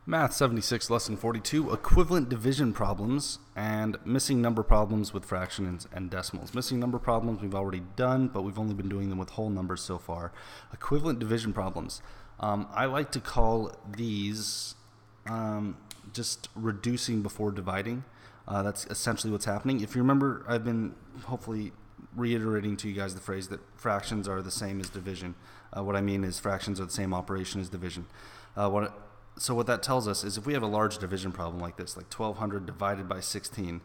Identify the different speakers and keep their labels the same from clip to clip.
Speaker 1: Math 76, Lesson 42, equivalent division problems and missing number problems with fractions and decimals. Missing number problems we've already done, but we've only been doing them with whole numbers so far. Equivalent division problems. I like to call these just reducing before dividing. That's essentially what's happening. If you remember, I've been hopefully reiterating to you guys the phrase that fractions are the same as division. What I mean is fractions are the same operation as division. So what that tells us is if we have a large division problem like this, like 1200 divided by 16,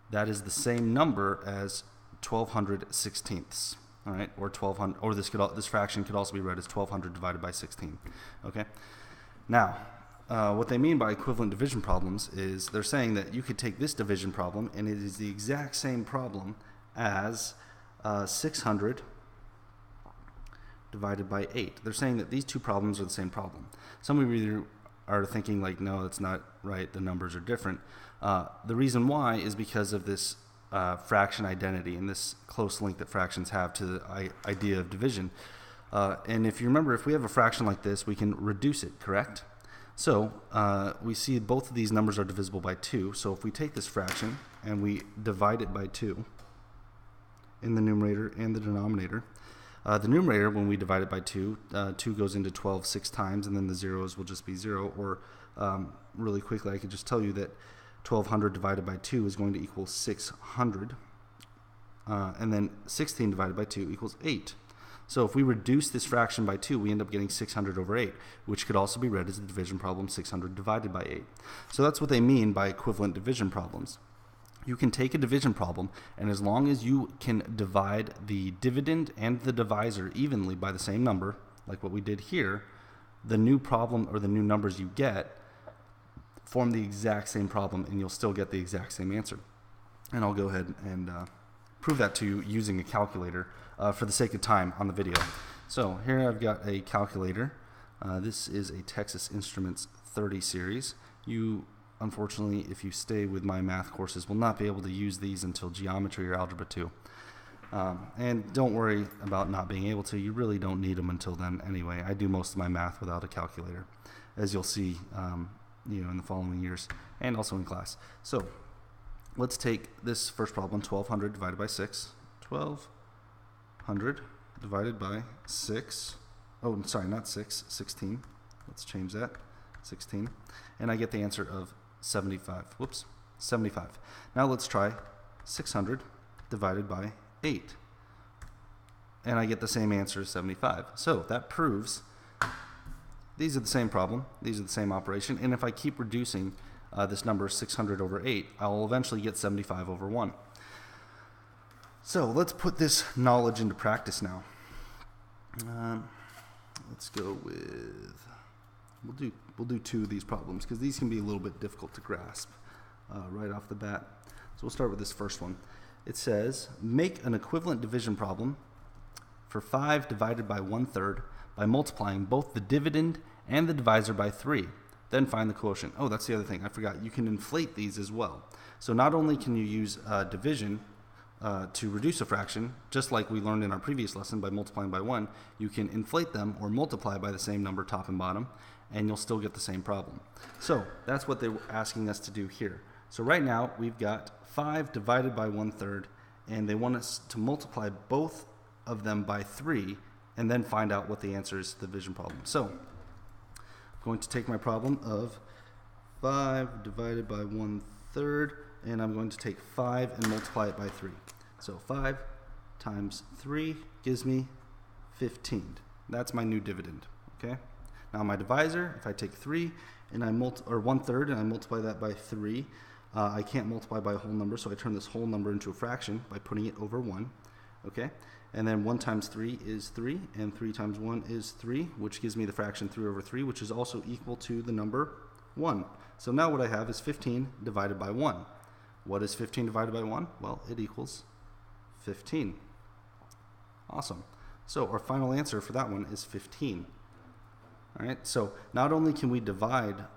Speaker 1: that is the same number as 1200 sixteenths, all right? Or 1200, or this fraction could also be read as 1200 divided by 16, okay? Now, what they mean by equivalent division problems is they're saying that you could take this division problem and it is the exact same problem as 600 divided by 8. They're saying that these two problems are the same problem. Some of you are thinking like, no, that's not right, the numbers are different. The reason why is because of this fraction identity and this close link that fractions have to the idea of division. And if you remember, if we have a fraction like this, we can reduce it, correct? So we see both of these numbers are divisible by 2. So if we take this fraction and we divide it by 2 in the numerator and the denominator, the numerator, when we divide it by 2, 2 goes into 12 6 times, and then the zeros will just be 0. Or really quickly, I could just tell you that 1200 divided by 2 is going to equal 600. And then 16 divided by 2 equals 8. So if we reduce this fraction by 2, we end up getting 600 over 8, which could also be read as a division problem 600 divided by 8. So that's what they mean by equivalent division problems. You can take a division problem, and as long as you can divide the dividend and the divisor evenly by the same number, like what we did here, the new problem or the new numbers you get form the exact same problem, and you'll still get the exact same answer. And I'll go ahead and prove that to you using a calculator for the sake of time on the video. So here I've got a calculator. This is a Texas Instruments 30 series. Unfortunately, if you stay with my math courses, will not be able to use these until geometry or algebra 2. And don't worry about not being able to. You really don't need them until then anyway. I do most of my math without a calculator, as you'll see in the following years and also in class. So let's take this first problem, 1200 divided by 6. 1200 divided by 6. Oh, sorry, not 6, 16. Let's change that. 16. And I get the answer of 75. Whoops, 75. Now let's try 600 divided by 8. And I get the same answer as 75. So that proves these are the same problem, these are the same operation, and if I keep reducing this number 600 over 8, I'll eventually get 75 over 1. So let's put this knowledge into practice now. Let's go with... We'll do 2 of these problems because these can be a little bit difficult to grasp right off the bat. So we'll start with this first one. It says, make an equivalent division problem for 5 divided by 1/3 by multiplying both the dividend and the divisor by 3. Then find the quotient. Oh, that's the other thing. I forgot. You can inflate these as well. So not only can you use division to reduce a fraction, just like we learned in our previous lesson by multiplying by 1, you can inflate them or multiply by the same number top and bottom, and you'll still get the same problem. So that's what they're asking us to do here. So right now we've got 5 divided by 1/3, and they want us to multiply both of them by 3 and then find out what the answer is to the division problem. So I'm going to take my problem of 5 divided by 1/3, and I'm going to take 5 and multiply it by 3. So 5 times 3 gives me 15. That's my new dividend, okay? Now my divisor, if I take 3 and I 1/3 and I multiply that by 3, I can't multiply by a whole number, so I turn this whole number into a fraction by putting it over 1, okay? And then 1 times 3 is 3, and 3 times 1 is 3, which gives me the fraction 3 over 3, which is also equal to the number 1. So now what I have is 15 divided by 1. What is 15 divided by 1? Well, it equals 15. Awesome. So our final answer for that one is 15. All right, so not only can we divide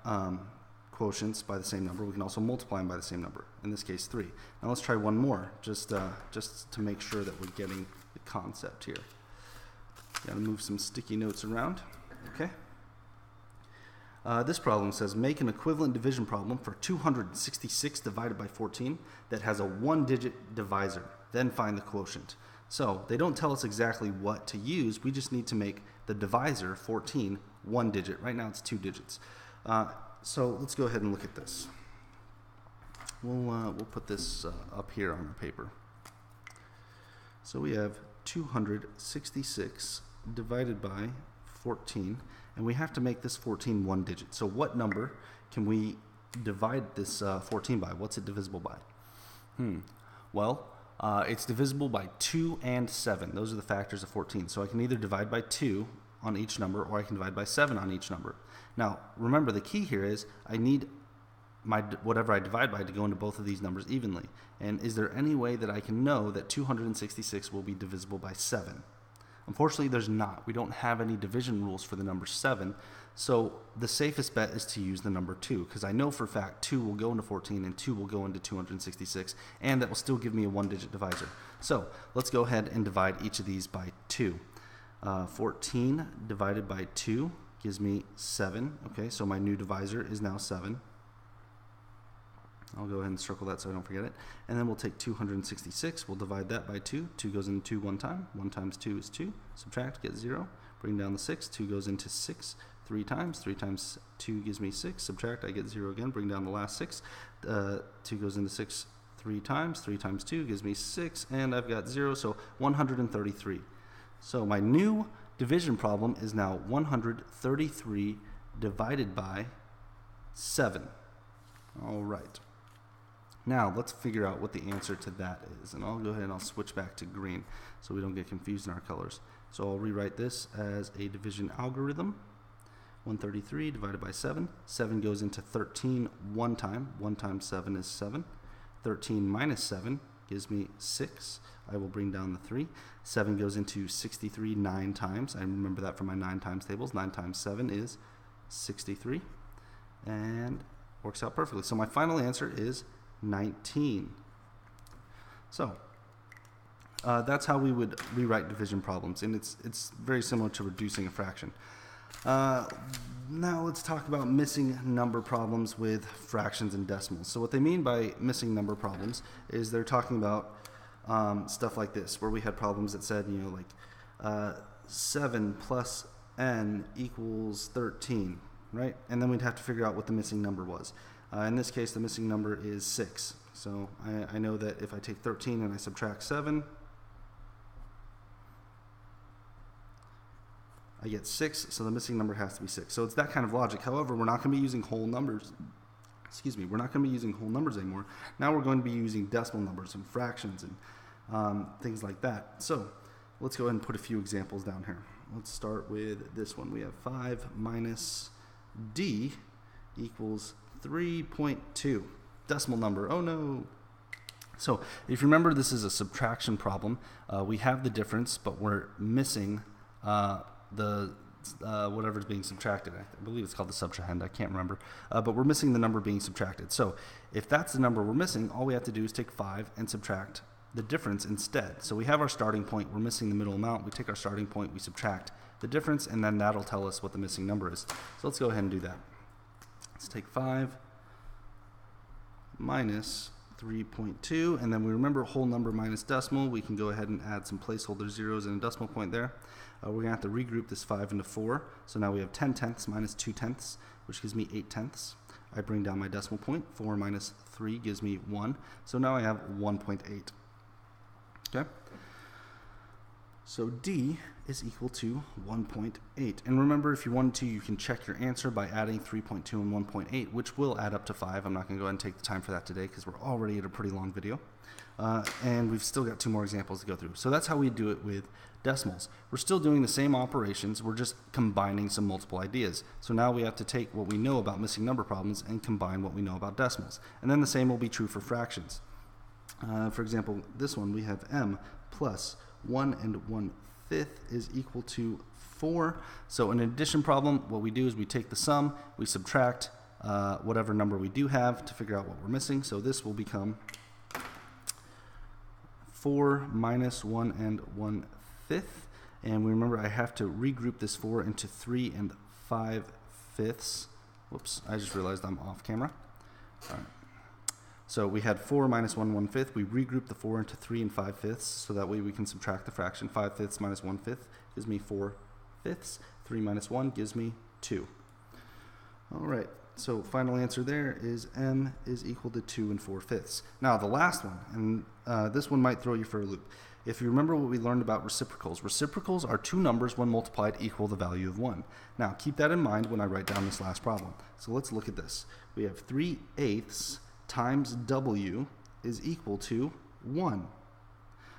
Speaker 1: quotients by the same number, we can also multiply them by the same number, in this case 3. Now let's try one more, just to make sure that we're getting the concept here. Got to move some sticky notes around, okay? This problem says make an equivalent division problem for 266 divided by 14 that has a one-digit divisor. Then find the quotient. So they don't tell us exactly what to use. We just need to make the divisor, 14, one digit. Right now it's two digits. So let's go ahead and look at this. We'll put this up here on our paper. So we have 266 divided by 14, and we have to make this 14 one digit. So what number can we divide this 14 by? What's it divisible by? Well, it's divisible by 2 and 7. Those are the factors of 14. So I can either divide by 2 on each number, or I can divide by 7 on each number. Now, remember, the key here is I need my whatever I divide by to go into both of these numbers evenly. And is there any way that I can know that 266 will be divisible by 7? Unfortunately, there's not. We don't have any division rules for the number 7, so the safest bet is to use the number 2, because I know for a fact 2 will go into 14 and 2 will go into 266, and that will still give me a one-digit divisor. So let's go ahead and divide each of these by 2. 14 divided by 2 gives me 7. Okay, so my new divisor is now 7. I'll go ahead and circle that so I don't forget it. And then we'll take 266, we'll divide that by 2. 2 goes into 2 one time. 1 times 2 is 2. Subtract, get 0. Bring down the 6. 2 goes into 6 3 times. 3 times 2 gives me 6. Subtract, I get 0 again. Bring down the last 6. 2 goes into 6 3 times. 3 times 2 gives me 6. And I've got 0, so 133. So my new division problem is now 133 divided by 7. All right. Now let's figure out what the answer to that is, and I'll go ahead and I'll switch back to green so we don't get confused in our colors. So I'll rewrite this as a division algorithm. 133 divided by 7. 7 goes into 13 one time. 1 times 7 is 7. 13 minus 7 gives me 6. I will bring down the 3. 7 goes into 63 9 times. I remember that from my 9 times tables. 9 times 7 is 63, and works out perfectly. So my final answer is 19. So that's how we would rewrite division problems, and it's very similar to reducing a fraction. Now let's talk about missing number problems with fractions and decimals. So what they mean by missing number problems is they're talking about stuff like this, where we had problems that said, you know, like 7 plus n equals 13, right? And then we'd have to figure out what the missing number was. In this case, the missing number is 6. So I know that if I take 13 and I subtract 7, I get 6, so the missing number has to be 6. So it's that kind of logic. However, we're not going to be using whole numbers. Excuse me, we're not going to be using whole numbers anymore. Now we're going to be using decimal numbers and fractions and things like that. So let's go ahead and put a few examples down here. Let's start with this one. We have 5 minus d equals 3.2. Decimal number. Oh no. So if you remember, this is a subtraction problem. We have the difference, but we're missing the whatever's being subtracted. I believe it's called the subtrahend. I can't remember. But we're missing the number being subtracted. So if that's the number we're missing, all we have to do is take 5 and subtract the difference instead. So we have our starting point. We're missing the middle amount. We take our starting point, we subtract the difference, and then that'll tell us what the missing number is. So let's go ahead and do that. Let's take 5 minus 3.2, and then we remember whole number minus decimal. We can go ahead and add some placeholder zeros and a decimal point there. We're going to have to regroup this 5 into 4. So now we have 10 tenths minus 2 tenths, which gives me 8 tenths. I bring down my decimal point. 4 minus 3 gives me 1. So now I have 1.8. Okay? So D is equal to 1.8. And remember, if you wanted to, you can check your answer by adding 3.2 and 1.8, which will add up to 5. I'm not going to go ahead and take the time for that today because we're already at a pretty long video. And we've still got 2 more examples to go through. So that's how we do it with decimals. We're still doing the same operations. We're just combining some multiple ideas. So now we have to take what we know about missing number problems and combine what we know about decimals. And then the same will be true for fractions. For example, this one, we have m plus 1 1/5 is equal to 4. So in an addition problem, what we do is we take the sum, we subtract whatever number we do have to figure out what we're missing. So this will become 4 minus 1 1/5. And we remember I have to regroup this 4 into 3 5/5. Whoops, I just realized I'm off camera. All right. So we had 4 minus 1 1/5. We regrouped the 4 into 3 and 5/5, so that way we can subtract the fraction. 5/5 minus 1/5 gives me 4/5. 3 minus 1 gives me 2. All right, so final answer there is m is equal to 2 and 4/5. Now the last one, and this one might throw you for a loop. If you remember what we learned about reciprocals, reciprocals are two numbers when multiplied equal the value of 1. Now keep that in mind when I write down this last problem. So let's look at this. We have 3/8 times w is equal to 1.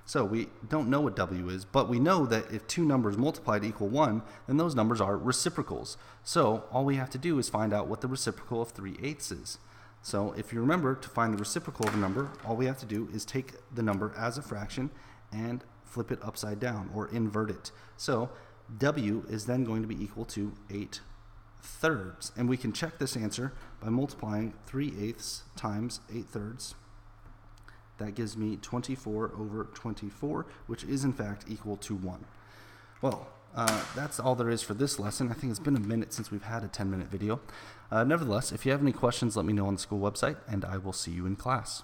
Speaker 1: So we don't know what w is, but we know that if two numbers multiplied equal 1, then those numbers are reciprocals. So all we have to do is find out what the reciprocal of 3/8 is. So if you remember, to find the reciprocal of a number, all we have to do is take the number as a fraction and flip it upside down or invert it. So w is then going to be equal to 8/3. And we can check this answer by multiplying 3/8 times 8/3. That gives me 24 over 24, which is in fact equal to 1. Well, that's all there is for this lesson. I think it's been a minute since we've had a 10-minute video. Nevertheless, if you have any questions, let me know on the school website, and I will see you in class.